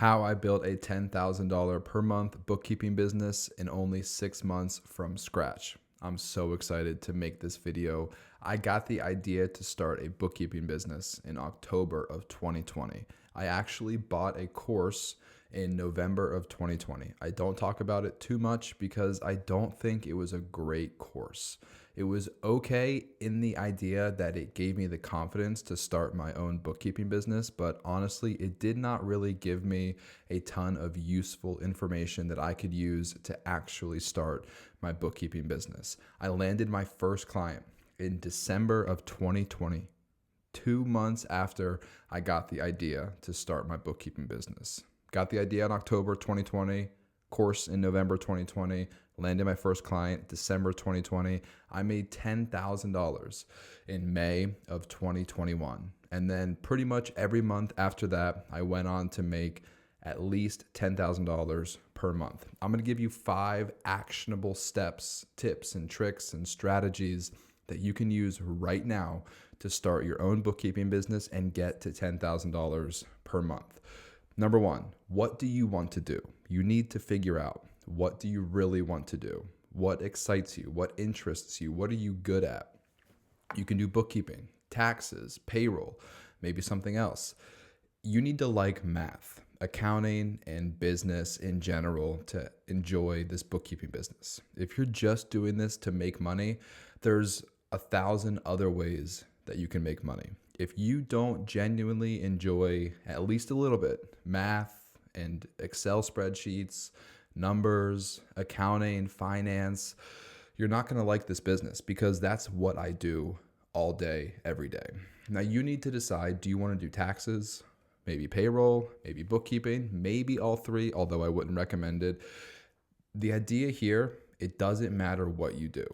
How I built a $10,000 per month bookkeeping business in only 6 months from scratch. I'm so excited to make this video. I got the idea to start a bookkeeping business in October of 2020. I actually bought a course in November of 2020. I don't talk about it too much because I don't think it was a great course. It was okay in the idea that it gave me the confidence to start my own bookkeeping business, but honestly, it did not really give me a ton of useful information that I could use to actually start my bookkeeping business. I landed my first client in December of 2020, 2 months after I got the idea to start my bookkeeping business. Got the idea in October 2020, course in November 2020, landed my first client December 2020. I made $10,000 in May of 2021. And then pretty much every month after that, I went on to make at least $10,000 per month. I'm going to give you 5 actionable steps, tips, and tricks and strategies that you can use right now to start your own bookkeeping business and get to $10,000 per month. Number 1, what do you want to do? You need to figure out, what do you really want to do? What excites you? What interests you? What are you good at? You can do bookkeeping, taxes, payroll, maybe something else. You need to like math, accounting, and business in general to enjoy this bookkeeping business. If you're just doing this to make money, there's 1,000 other ways that you can make money. If you don't genuinely enjoy at least a little bit math and Excel spreadsheets, numbers, accounting, finance, you're not going to like this business because that's what I do all day, every day. Now you need to decide, do you want to do taxes, maybe payroll, maybe bookkeeping, maybe all 3, although I wouldn't recommend it. The idea here, it doesn't matter what you do.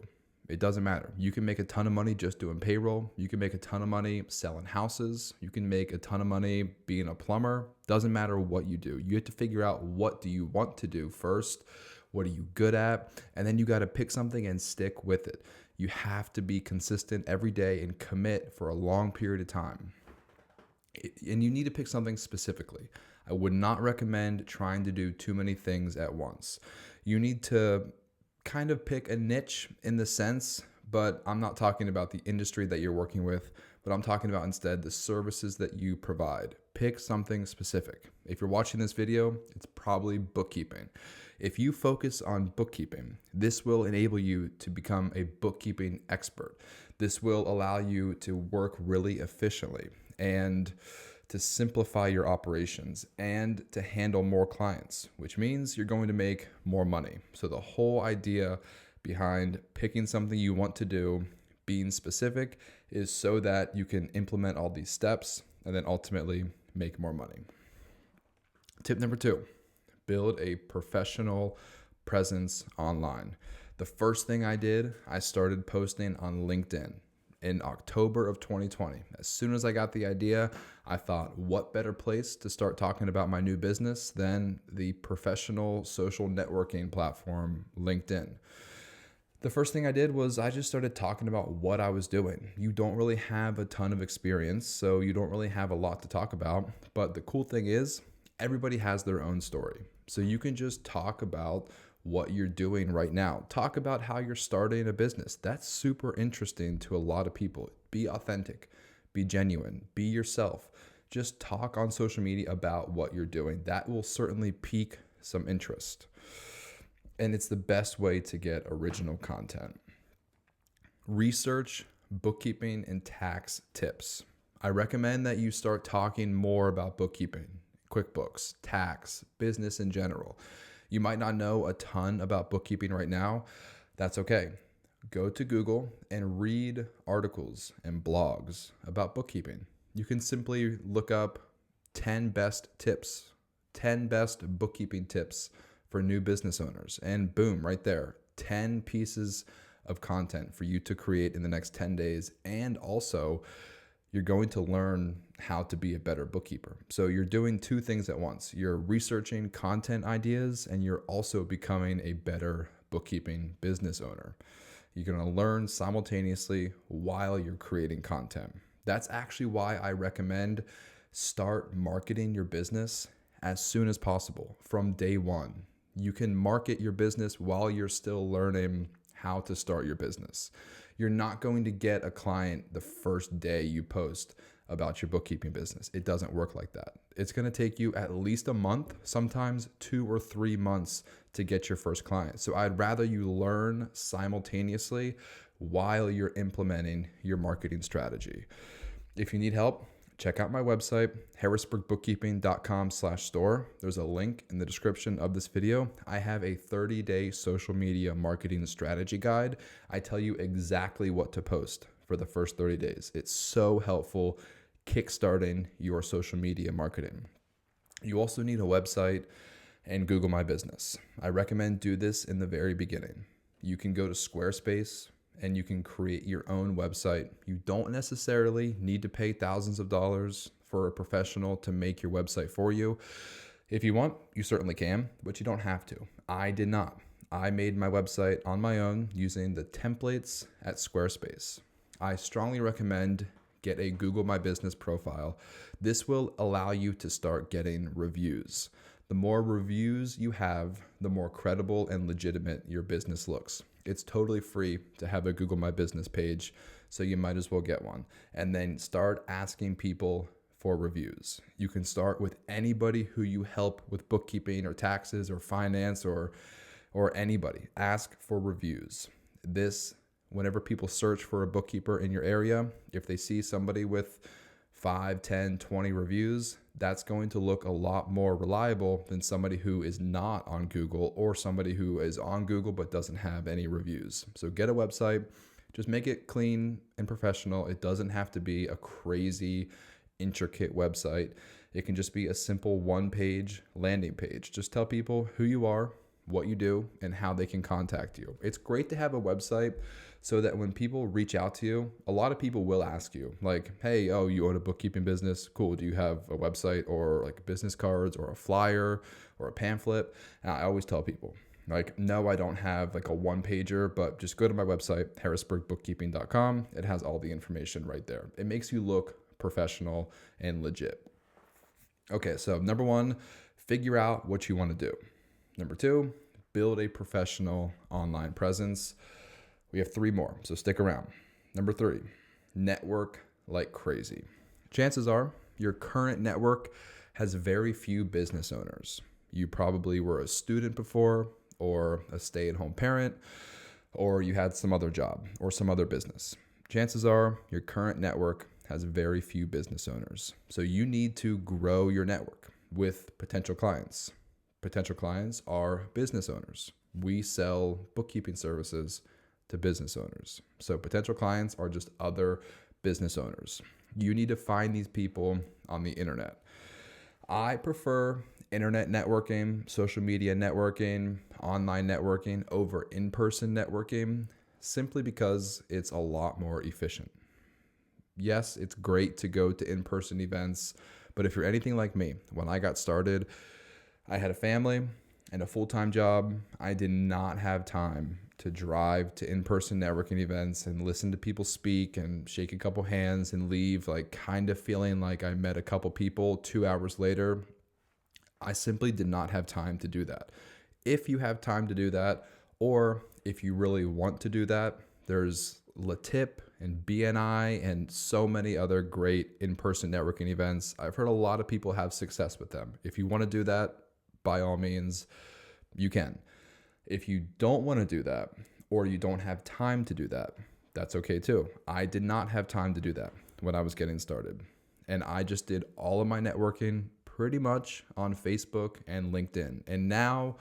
It doesn't matter. You can make a ton of money just doing payroll. You can make a ton of money selling houses. You can make a ton of money being a plumber. Doesn't matter what you do. You have to figure out, what do you want to do first? What are you good at? And then you got to pick something and stick with it. You have to be consistent every day and commit for a long period of time. And you need to pick something specifically. I would not recommend trying to do too many things at once. You need to kind of pick a niche in the sense, but I'm not talking about the industry that you're working with, but I'm talking about instead the services that you provide. Pick something specific. If you're watching this video, it's probably bookkeeping. If you focus on bookkeeping, this will enable you to become a bookkeeping expert. This will allow you to work really efficiently and to simplify your operations and to handle more clients, which means you're going to make more money. So the whole idea behind picking something you want to do, being specific, is so that you can implement all these steps and then ultimately make more money. Tip number 2, build a professional presence online. The first thing I did, I started posting on LinkedIn in October of 2020. As soon as I got the idea, I thought, what better place to start talking about my new business than the professional social networking platform, LinkedIn. The first thing I did was I just started talking about what I was doing. You don't really have a ton of experience, so you don't really have a lot to talk about. But the cool thing is, everybody has their own story. So you can just talk about what you're doing right now. Talk about how you're starting a business. That's super interesting to a lot of people. Be authentic, be genuine, be yourself. Just talk on social media about what you're doing. That will certainly pique some interest. And it's the best way to get original content. Research bookkeeping and tax tips. I recommend that you start talking more about bookkeeping, QuickBooks, tax, business in general. You might not know a ton about bookkeeping right now. That's okay. Go to Google and read articles and blogs about bookkeeping. You can simply look up 10 best tips, 10 best bookkeeping tips for new business owners. And boom, right there, 10 pieces of content for you to create in the next 10 days. And also, you're going to learn how to be a better bookkeeper. So you're doing 2 things at once. You're researching content ideas and you're also becoming a better bookkeeping business owner. You're going to learn simultaneously while you're creating content. That's actually why I recommend start marketing your business as soon as possible from day one. You can market your business while you're still learning how to start your business. You're not going to get a client the first day you post about your bookkeeping business. It doesn't work like that. It's going to take you at least a month, sometimes 2 or 3 months to get your first client. So I'd rather you learn simultaneously while you're implementing your marketing strategy. If you need help, check out my website, harrisburgbookkeeping.com/store. There's a link in the description of this video. I have a 30-day social media marketing strategy guide. I tell you exactly what to post for the first 30 days. It's so helpful kickstarting your social media marketing. You also need a website and Google My Business. I recommend do this in the very beginning. You can go to Squarespace and you can create your own website. You don't necessarily need to pay thousands of dollars for a professional to make your website for you. If you want, you certainly can, but you don't have to. I did not. I made my website on my own using the templates at Squarespace. I strongly recommend get a Google My Business profile. This will allow you to start getting reviews. The more reviews you have, the more credible and legitimate your business looks. It's totally free to have a Google My Business page, so you might as well get one. And then start asking people for reviews. You can start with anybody who you help with bookkeeping or taxes or finance or anybody. Ask for reviews. Whenever people search for a bookkeeper in your area, if they see somebody with 5, 10, 20 reviews, that's going to look a lot more reliable than somebody who is not on Google or somebody who is on Google but doesn't have any reviews. So get a website, just make it clean and professional. It doesn't have to be a crazy, intricate website. It can just be a simple one-page landing page. Just tell people who you are, what you do, and how they can contact you. It's great to have a website so that when people reach out to you, a lot of people will ask you like, hey, you own a bookkeeping business? Cool. Do you have a website or like business cards or a flyer or a pamphlet? And I always tell people like, no, I don't have like a one pager, but just go to my website, harrisburgbookkeeping.com. It has all the information right there. It makes you look professional and legit. Okay. So number 1, figure out what you want to do. Number 2, build a professional online presence. We have 3 more, so stick around. Number 3, network like crazy. Chances are your current network has very few business owners. You probably were a student before, or a stay-at-home parent, or you had some other job or some other business. Chances are your current network has very few business owners. So you need to grow your network with potential clients. Potential clients are business owners. We sell bookkeeping services to business owners. So potential clients are just other business owners. You need to find these people on the internet. I prefer internet networking, social media networking, online networking over in-person networking, simply because it's a lot more efficient. Yes, it's great to go to in-person events, but if you're anything like me, when I got started, I had a family and a full-time job. I did not have time to drive to in-person networking events and listen to people speak and shake a couple hands and leave like kind of feeling like I met a couple people 2 hours later. I simply did not have time to do that. If you have time to do that, or if you really want to do that, there's Latip and BNI and so many other great in-person networking events. I've heard a lot of people have success with them. If you want to do that, by all means, you can. If you don't want to do that, or you don't have time to do that, that's okay too. I did not have time to do that when I was getting started. And I just did all of my networking pretty much on Facebook and LinkedIn. And now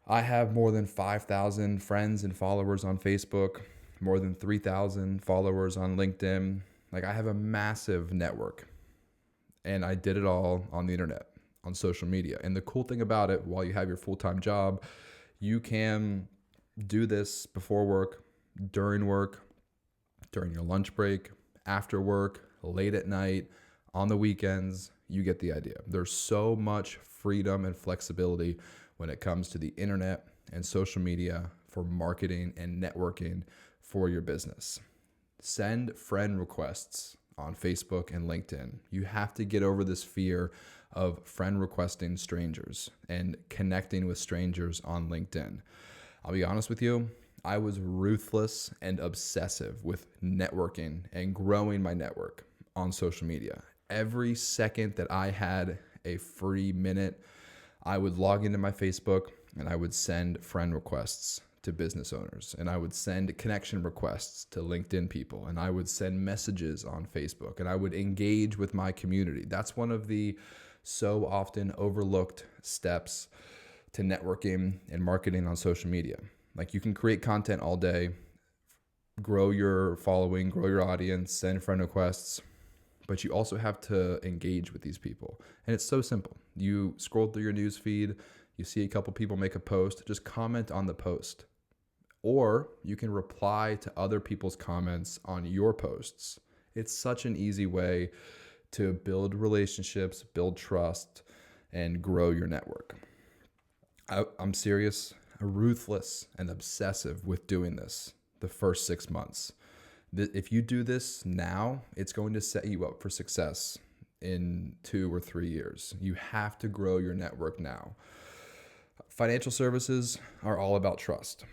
I have more than 5,000 friends and followers on Facebook, more than 3,000 followers on LinkedIn. Like, I have a massive network, and I did it all on the internet, on social media. And the cool thing about it, while you have your full-time job, you can do this before work, during your lunch break, after work, late at night, on the weekends. You get the idea. There's so much freedom and flexibility when it comes to the internet and social media for marketing and networking for your business. Send friend requests on Facebook and LinkedIn. You have to get over this fear of friend requesting strangers and connecting with strangers on LinkedIn. I'll be honest with you, I was ruthless and obsessive with networking and growing my network on social media. Every second that I had a free minute, I would log into my Facebook and I would send friend requests to business owners, and I would send connection requests to LinkedIn people, and I would send messages on Facebook, and I would engage with my community. That's one of the so often overlooked steps to networking and marketing on social media. Like, you can create content all day, grow your following, grow your audience, send friend requests, but you also have to engage with these people. And it's so simple. You scroll through your news feed, you see a couple people make a post, just comment on the post. Or you can reply to other people's comments on your posts. It's such an easy way to build relationships, build trust, and grow your network. I'm serious, ruthless and obsessive with doing this the first 6 months. If you do this now, it's going to set you up for success in 2 or 3 years. You have to grow your network now. Financial services are all about trust,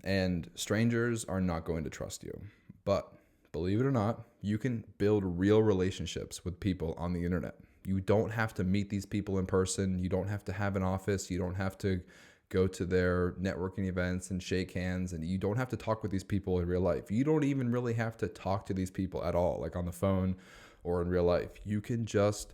and strangers are not going to trust you. But believe it or not, you can build real relationships with people on the internet. You don't have to meet these people in person. You don't have to have an office. You don't have to go to their networking events and shake hands, and you don't have to talk with these people in real life. You don't even really have to talk to these people at all, like on the phone or in real life. You can just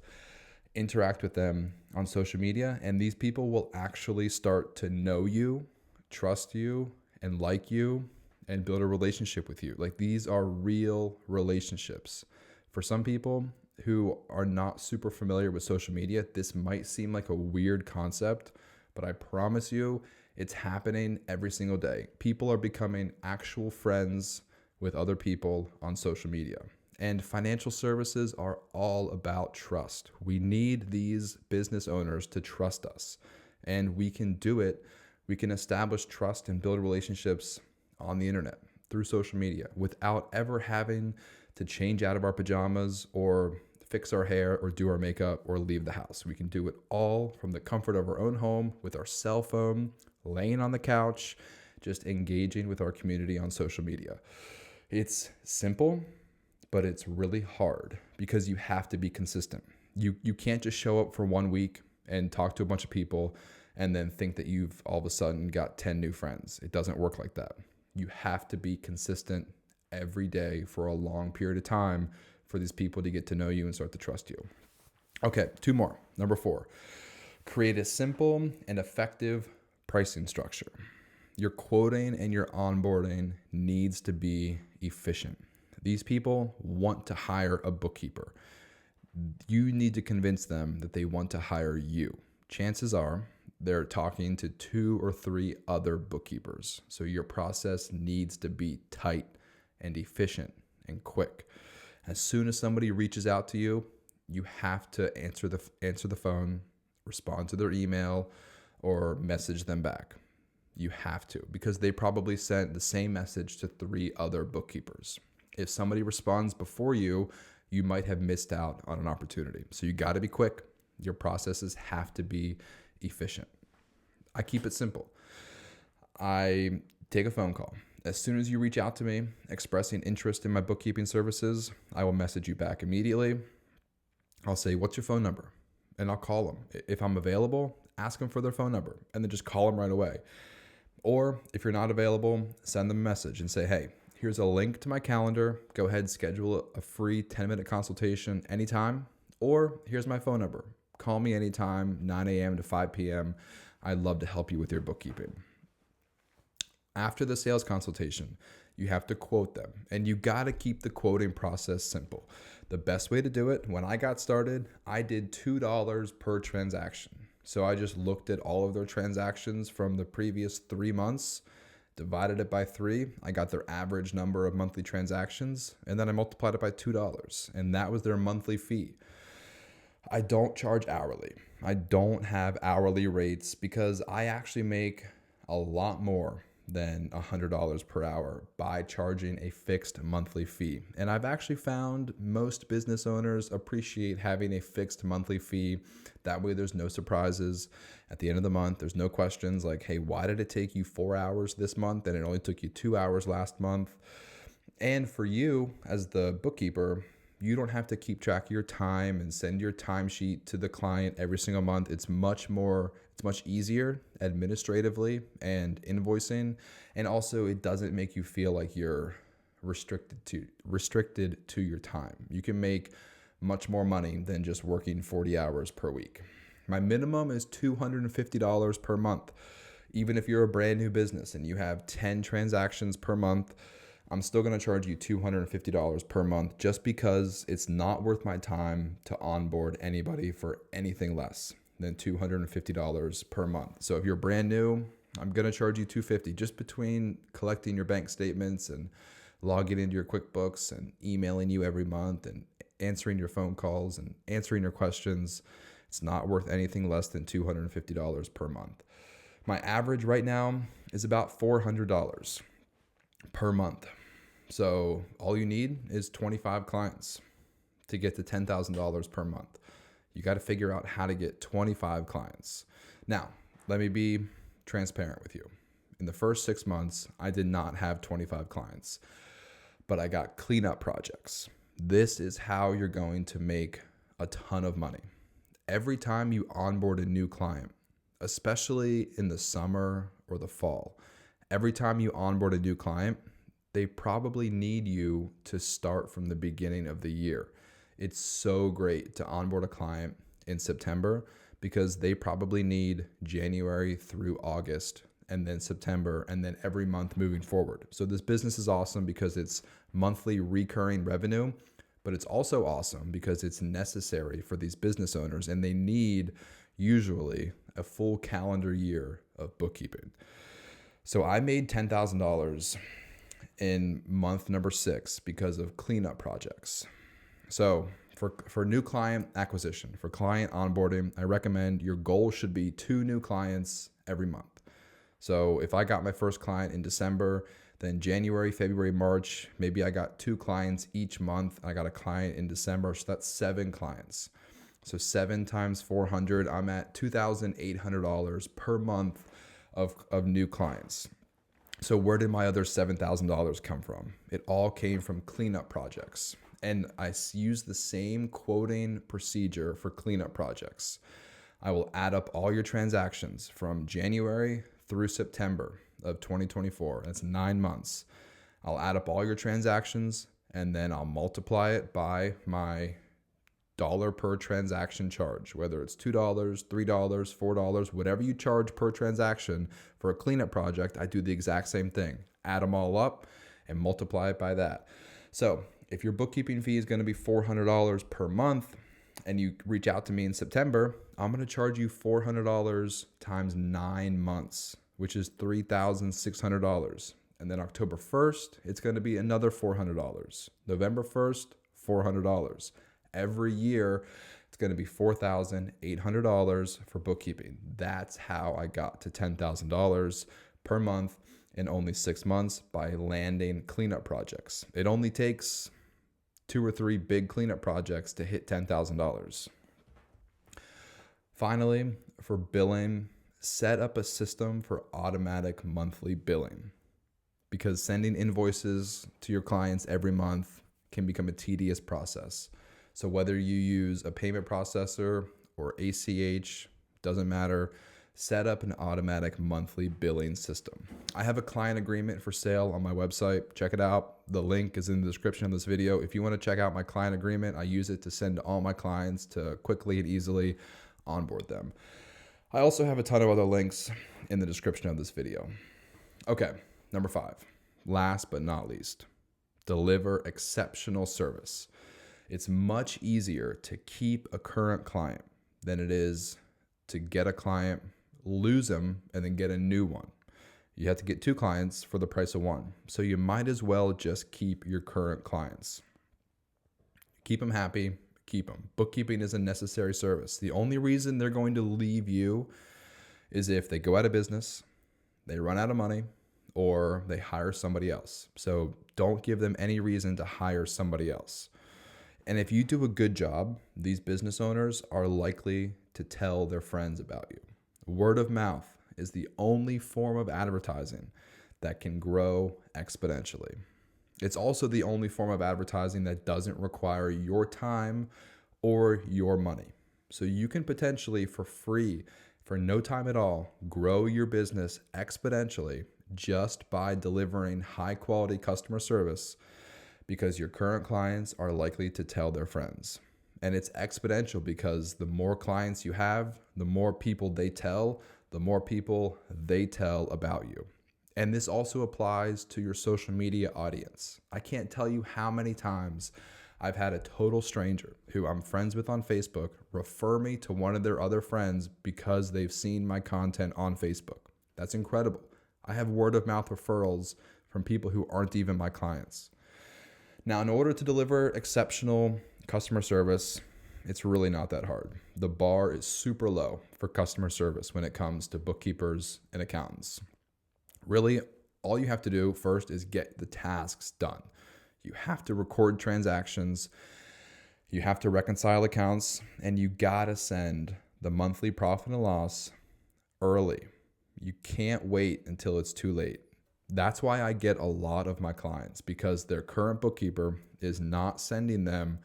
interact with them on social media, and these people will actually start to know you, trust you, and like you, and build a relationship with you. Like, these are real relationships. For some people who are not super familiar with social media, this might seem like a weird concept, but I promise you, it's happening every single day. People are becoming actual friends with other people on social media. And financial services are all about trust. We need these business owners to trust us, and we can do it. We can establish trust and build relationships on the internet through social media without ever having to change out of our pajamas or fix our hair or do our makeup or leave the house. We can do it all from the comfort of our own home with our cell phone, laying on the couch, just engaging with our community on social media. It's simple, but it's really hard because you have to be consistent. You can't just show up for 1 week and talk to a bunch of people and then think that you've all of a sudden got 10 new friends. It doesn't work like that. You have to be consistent every day for a long period of time for these people to get to know you and start to trust you. Okay, 2 more. Number 4, create a simple and effective pricing structure. Your quoting and your onboarding needs to be efficient. These people want to hire a bookkeeper. You need to convince them that they want to hire you. Chances are they're talking to 2 or 3 other bookkeepers. So your process needs to be tight and efficient and quick. As soon as somebody reaches out to you, you have to answer the phone, respond to their email, or message them back. You have to, because they probably sent the same message to 3 other bookkeepers. If somebody responds before you, you might have missed out on an opportunity. So you got to be quick. Your processes have to be efficient. I keep it simple. I take a phone call. As soon as you reach out to me expressing interest in my bookkeeping services, I will message you back immediately. I'll say, "What's your phone number?" And I'll call them. If I'm available, ask them for their phone number and then just call them right away. Or if you're not available, send them a message and say, "Hey, here's a link to my calendar. Go ahead and schedule a free 10-minute consultation anytime. Or here's my phone number. Call me anytime, 9 a.m. to 5 p.m. I'd love to help you with your bookkeeping." After the sales consultation, you have to quote them, and you got to keep the quoting process simple. The best way to do it, when I got started, I did $2 per transaction. So I just looked at all of their transactions from the previous 3 months, divided it by 3. I got their average number of monthly transactions, and then I multiplied it by $2, and that was their monthly fee. I don't charge hourly. I don't have hourly rates because I actually make a lot more than $100 per hour by charging a fixed monthly fee. And I've actually found most business owners appreciate having a fixed monthly fee. That way there's no surprises at the end of the month. There's no questions like, hey, why did it take you 4 hours this month and it only took you 2 hours last month? And for you as the bookkeeper, you don't have to keep track of your time and send your timesheet to the client every single month. It's much easier administratively and invoicing. And also it doesn't make you feel like you're restricted to your time. You can make much more money than just working 40 hours per week. My minimum is $250 per month. Even if you're a brand new business and you have 10 transactions per month, I'm still going to charge you $250 per month just because it's not worth my time to onboard anybody for anything less than $250 per month. So if you're brand new, I'm going to charge you $250 just between collecting your bank statements and logging into your QuickBooks and emailing you every month and answering your phone calls and answering your questions. It's not worth anything less than $250 per month. My average right now is about $400 per month. So all you need is 25 clients to get to $10,000 per month. You got to figure out how to get 25 clients. Now, let me be transparent with you. In the first 6 months, I did not have 25 clients, but I got cleanup projects. This is how you're going to make a ton of money. Every time you onboard a new client, especially in the summer or the fall, every time you onboard a new client, they probably need you to start from the beginning of the year. It's so great to onboard a client in September because they probably need January through August and then September and then every month moving forward. So this business is awesome because it's monthly recurring revenue, but it's also awesome because it's necessary for these business owners and they need usually a full calendar year of bookkeeping. So I made $10,000 in month number 6 because of cleanup projects. So for new client acquisition, for client onboarding, I recommend your goal should be 2 new clients every month. So if I got my first client in December, then January, February, March, maybe I got 2 clients each month. I got a client in December, so that's 7 clients. So 7 times 400, I'm at $2,800 per month of new clients. So where did my other $7,000 come from? It all came from cleanup projects. And I use the same quoting procedure for cleanup projects. I will add up all your transactions from January through September of 2024. That's 9 months. I'll add up all your transactions and then I'll multiply it by my dollar per transaction charge, whether it's $2, $3, $4, whatever you charge per transaction for a cleanup project. I do the exact same thing. Add them all up and multiply it by that. So if your bookkeeping fee is going to be $400 per month and you reach out to me in September, I'm going to charge you $400 times 9 months, which is $3,600. And then October 1st, it's going to be another $400. November 1st, $400. Every year, it's going to be $4,800 for bookkeeping. That's how I got to $10,000 per month in only 6 months by landing cleanup projects. It only takes 2 or 3 big cleanup projects to hit $10,000. Finally, for billing, set up a system for automatic monthly billing because sending invoices to your clients every month can become a tedious process. So whether you use a payment processor or ACH, doesn't matter, set up an automatic monthly billing system. I have a client agreement for sale on my website. Check it out. The link is in the description of this video. If you want to check out my client agreement, I use it to send to all my clients to quickly and easily onboard them. I also have a ton of other links in the description of this video. Okay, number 5, last but not least, deliver exceptional service. It's much easier to keep a current client than it is to get a client, lose them, and then get a new one. You have to get 2 clients for the price of 1. So you might as well just keep your current clients. Keep them happy, keep them. Bookkeeping is a necessary service. The only reason they're going to leave you is if they go out of business, they run out of money, or they hire somebody else. So don't give them any reason to hire somebody else. And if you do a good job, these business owners are likely to tell their friends about you. Word of mouth is the only form of advertising that can grow exponentially. It's also the only form of advertising that doesn't require your time or your money. So you can potentially, for free, for no time at all, grow your business exponentially just by delivering high quality customer service, because your current clients are likely to tell their friends. And it's exponential because the more clients you have, the more people they tell, the more people they tell about you. And this also applies to your social media audience. I can't tell you how many times I've had a total stranger who I'm friends with on Facebook refer me to one of their other friends because they've seen my content on Facebook. That's incredible. I have word of mouth referrals from people who aren't even my clients. Now, in order to deliver exceptional customer service, it's really not that hard. The bar is super low for customer service when it comes to bookkeepers and accountants. Really, all you have to do first is get the tasks done. You have to record transactions, you have to reconcile accounts, and you gotta send the monthly profit and loss early. You can't wait until it's too late. That's why I get a lot of my clients, because their current bookkeeper is not sending them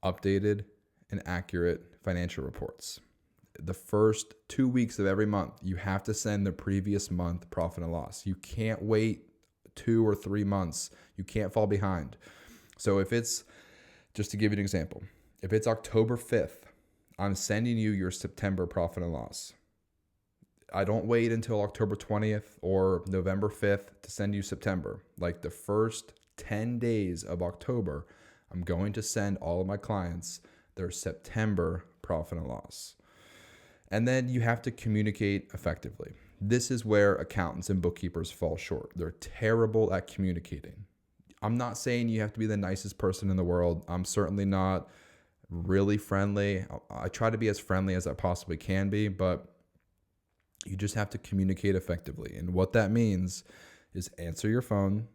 updated and accurate financial reports. The first 2 weeks of every month, you have to send the previous month profit and loss. You can't wait 2 or 3 months. You can't fall behind. So if it's, just to give you an example, if it's October 5th, I'm sending you your September profit and loss. I don't wait until October 20th or November 5th to send you September. Like the first 10 days of October, I'm going to send all of my clients their September profit and loss. And then you have to communicate effectively. This is where accountants and bookkeepers fall short. They're terrible at communicating. I'm not saying you have to be the nicest person in the world. I'm certainly not really friendly. I try to be as friendly as I possibly can be, but you just have to communicate effectively. And what that means is answer your phone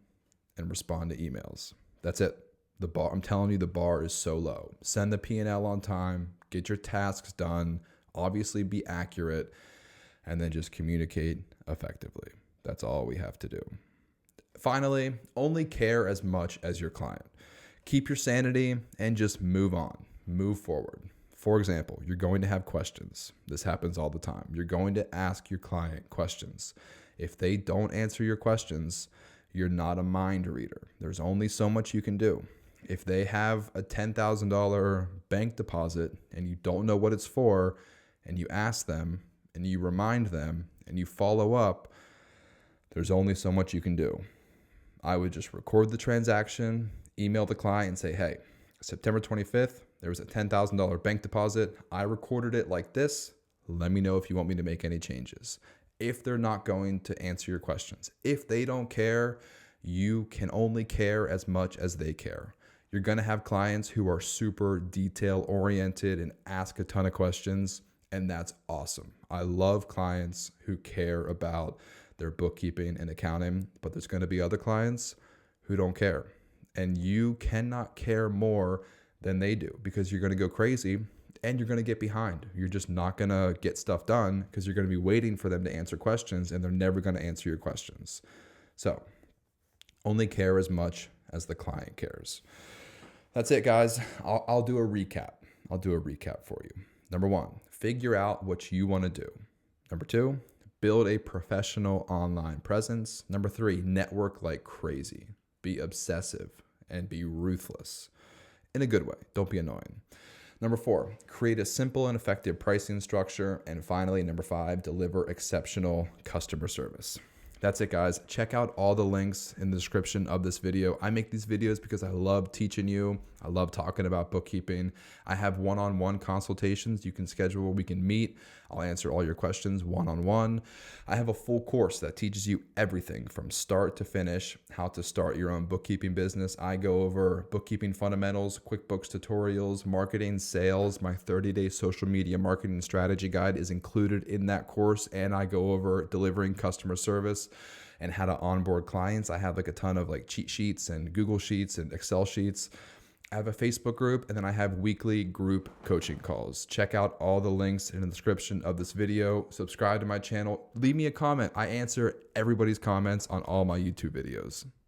and respond to emails. That's it. The bar, I'm telling you, the bar is so low. Send the P&L on time, get your tasks done, obviously be accurate, and then just communicate effectively. That's all we have to do. Finally, only care as much as your client. Keep your sanity and just move on, move forward. For example, you're going to have questions. This happens all the time. You're going to ask your client questions. If they don't answer your questions, you're not a mind reader. There's only so much you can do. If they have a $10,000 bank deposit and you don't know what it's for, and you ask them and you remind them and you follow up, there's only so much you can do. I would just record the transaction, email the client and say, hey, September 25th, there was a $10,000 bank deposit. I recorded it like this. Let me know if you want me to make any changes. If they're not going to answer your questions, if they don't care, you can only care as much as they care. You're going to have clients who are super detail oriented and ask a ton of questions, and that's awesome. I love clients who care about their bookkeeping and accounting, but there's going to be other clients who don't care. And you cannot care more than they do, because you're going to go crazy and you're going to get behind. You're just not going to get stuff done because you're going to be waiting for them to answer questions, and they're never going to answer your questions. So only care as much as the client cares. That's it, guys. I'll do a recap. I'll do a recap for you. Number 1, figure out what you want to do. Number 2, build a professional online presence. Number 3, network like crazy. Be obsessive and be ruthless in a good way. Don't be annoying. Number 4, create a simple and effective pricing structure. And finally, number 5, deliver exceptional customer service. That's it, guys. Check out all the links in the description of this video. I make these videos because I love teaching you. I love talking about bookkeeping. I have one-on-one consultations you can schedule where we can meet. I'll answer all your questions one-on-one. I have a full course that teaches you everything from start to finish, how to start your own bookkeeping business. I go over bookkeeping fundamentals, QuickBooks tutorials, marketing, sales. My 30-day social media marketing strategy guide is included in that course, and I go over delivering customer service and how to onboard clients. I have like a ton of like cheat sheets and Google Sheets and Excel sheets. I have a Facebook group, and then I have weekly group coaching calls. Check out all the links in the description of this video. Subscribe to my channel. Leave me a comment. I answer everybody's comments on all my YouTube videos.